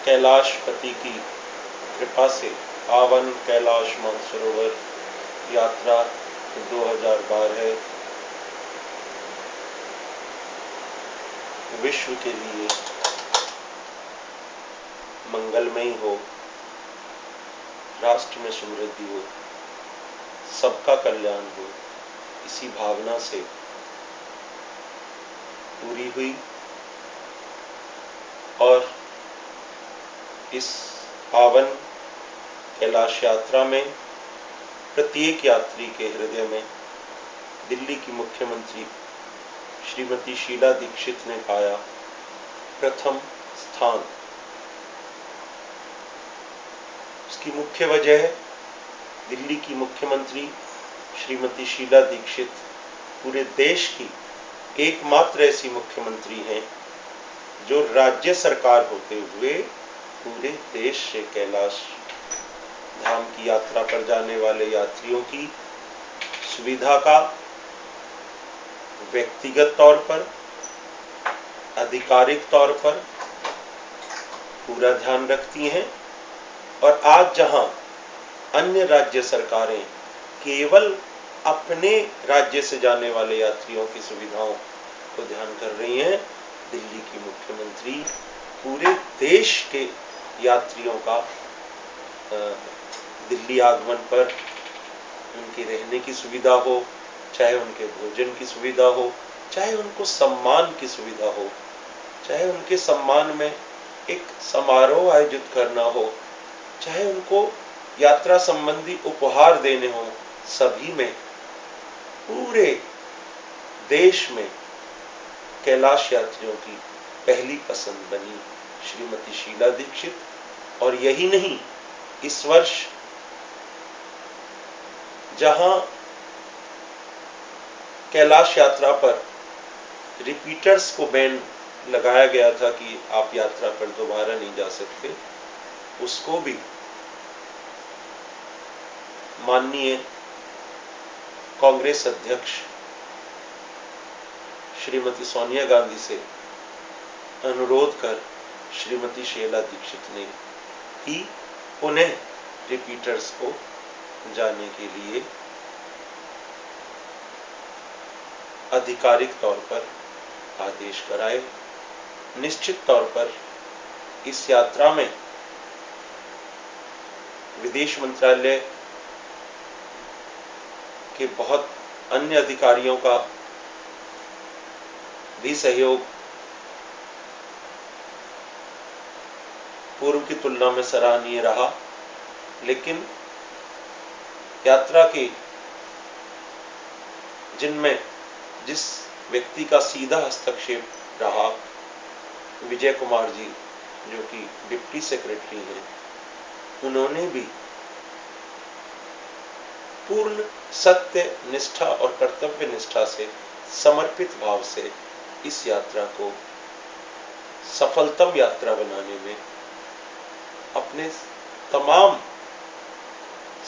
कैलाशपति की कृपा से पावन कैलाश मानसरोवर यात्रा 2012 विश्व के लिए मंगलमयी हो, राष्ट्र में समृद्धि हो, सबका कल्याण हो, इसी भावना से पूरी हुई। और इस पावन कैलाश यात्रा में प्रत्येक यात्री के हृदय में दिल्ली की मुख्यमंत्री श्रीमती शीला दीक्षित ने पाया प्रथम स्थान। इसकी मुख्य वजह है दिल्ली की मुख्यमंत्री श्रीमती शीला दीक्षित पूरे देश की एकमात्र ऐसी मुख्यमंत्री हैं जो राज्य सरकार होते हुए पूरे देश से कैलाश धाम की यात्रा पर जाने वाले यात्रियों की सुविधा का व्यक्तिगत तौर पर, आधिकारिक तौर पर पूरा ध्यान रखती हैं। और आज जहां अन्य राज्य सरकारें केवल अपने राज्य से जाने वाले यात्रियों की सुविधाओं को ध्यान कर रही हैं, दिल्ली की मुख्यमंत्री पूरे देश के यात्रियों का दिल्ली आगमन पर उनके रहने की सुविधा हो, चाहे उनके भोजन की सुविधा हो, चाहे उनको सम्मान की सुविधा हो, चाहे उनके सम्मान में एक समारोह आयोजित करना हो, चाहे उनको यात्रा संबंधी उपहार देने हो, सभी में पूरे देश में कैलाश यात्रियों की पहली पसंद बनी श्रीमती शीला दीक्षित। और यही नहीं, इस वर्ष जहां कैलाश यात्रा पर रिपीटर्स को बैन लगाया गया था कि आप यात्रा पर दोबारा नहीं जा सकते, उसको भी माननीय कांग्रेस अध्यक्ष श्रीमती सोनिया गांधी से अनुरोध कर श्रीमती शीला दीक्षित ने ही पुनः रिपीटर्स को जाने के लिए आधिकारिक तौर पर आदेश कराए। निश्चित तौर पर इस यात्रा में विदेश मंत्रालय के बहुत अन्य अधिकारियों का भी सहयोग पूर्व की तुलना में सराहनीय रहा। लेकिन यात्रा के जिनमें जिस व्यक्ति का सीधा हस्तक्षेप रहा, विजय कुमार जी जो कि डिप्टी सेक्रेटरी हैं, उन्होंने भी पूर्ण सत्य निष्ठा और कर्तव्य निष्ठा से, समर्पित भाव से इस यात्रा को सफलतम यात्रा बनाने में अपने तमाम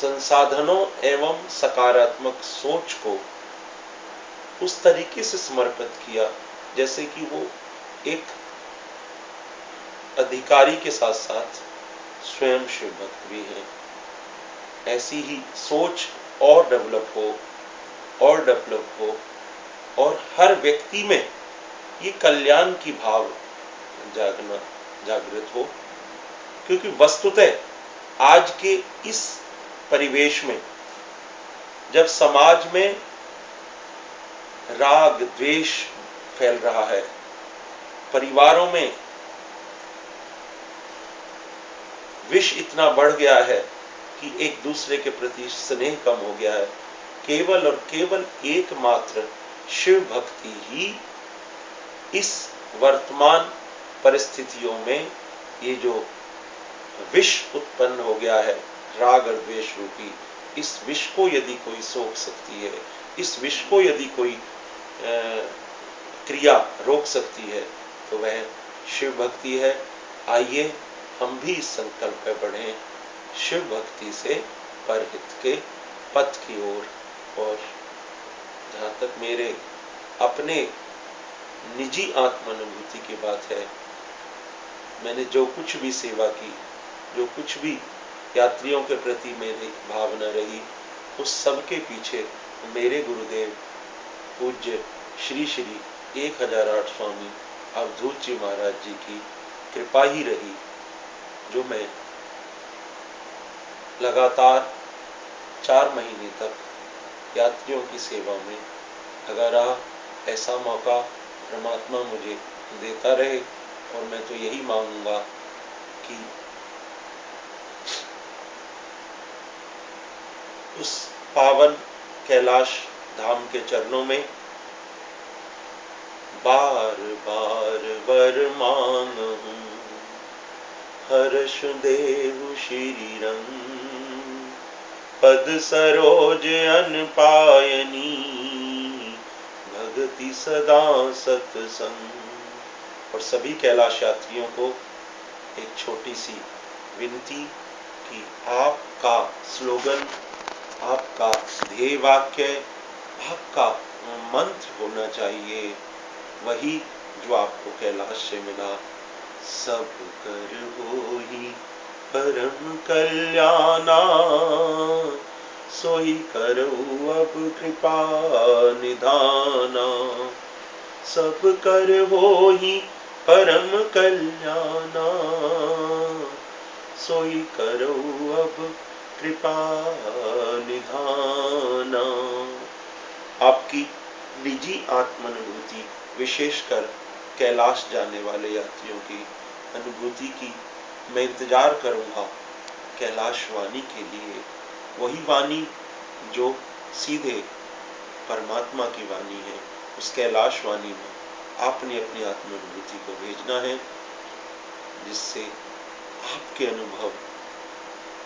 संसाधनों एवं सकारात्मक सोच को उस तरीके से समर्पित किया जैसे कि वो एक अधिकारी के साथ साथ स्वयं शिव भक्त भी हैं। ऐसी ही सोच और डेवलप हो और हर व्यक्ति में ये कल्याण की भाव जागृत हो, क्योंकि वस्तुतः आज के इस परिवेश में जब समाज में राग द्वेष फैल रहा है, परिवारों में विष इतना बढ़ गया है कि एक दूसरे के प्रति स्नेह कम हो गया है, केवल और केवल एकमात्र शिव भक्ति ही इस वर्तमान परिस्थितियों में ये जो विष उत्पन्न हो गया है, राग और द्वेष रूपी, इस विष को यदि कोई सोख सकती है, इस विष को यदि कोई क्रिया रोक सकती है, तो वह शिव भक्ति है। आइए हम भी इस संकल्प पे बढ़ें, शिव भक्ति से परहित के पथ की ओर। और जहाँ तक मेरे अपने निजी आत्मानुभूति की बात है, मैंने जो कुछ भी सेवा की, जो कुछ भी यात्रियों के प्रति मेरी भावना रही, उस सब के पीछे मेरे गुरुदेव पूज्य श्री श्री 1008 स्वामी अवधूत जी महाराज जी की कृपा ही रही, जो मैं लगातार 4 महीने तक यात्रियों की सेवा में लगा रहा। ऐसा मौका परमात्मा मुझे देता रहे, और मैं तो यही मांगूंगा कि उस पावन कैलाश धाम के चरणों में बार बार वर मांगूं, हर्ष देव श्री रंग, पद सरोज अन पायनी, भगति सदा सत्संग। और सभी कैलाश यात्रियों को एक छोटी सी विनती कि आपका स्लोगन, आपका ध्येय वाक्य, आपका मंत्र होना चाहिए वही जो आपको कैलाश से मिला, सब कर होई परम कल्याणा, सोई करऊ अब कृपा निधाना। सब कर होई परम कल्याणा, सोई करऊ अब कृपा निधाना। आपकी निजी आत्मानुभूति, विशेषकर कैलाश जाने वाले यात्रियों की अनुभूति की मैं इंतजार करूंगा कैलाश वाणी के लिए, वही वाणी जो सीधे परमात्मा की वाणी है। उस कैलाश वाणी में आपने अपनी आत्मानुभूति को भेजना है, जिससे आपके अनुभव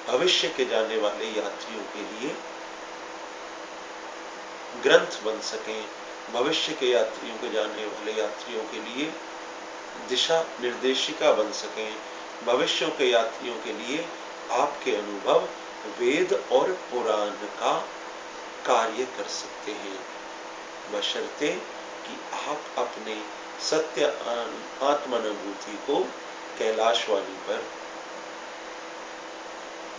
भविष्य के जाने वाले यात्रियों के लिए ग्रंथ बन सकें, भविष्य के यात्रियों के जाने वाले यात्रियों के लिए दिशा निर्देशिका बन सकें, भविष्यों के यात्रियों के लिए आपके अनुभव वेद और पुराण का कार्य कर सकते हैं, बशर्ते कि आप अपने सत्य आत्मानुभूति को कैलाशवाणी पर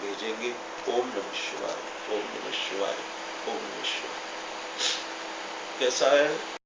भेजेंगे। ओम नमः शिवाय, ओम नमः शिवाय, ओम नमः शिवाय। कैसा है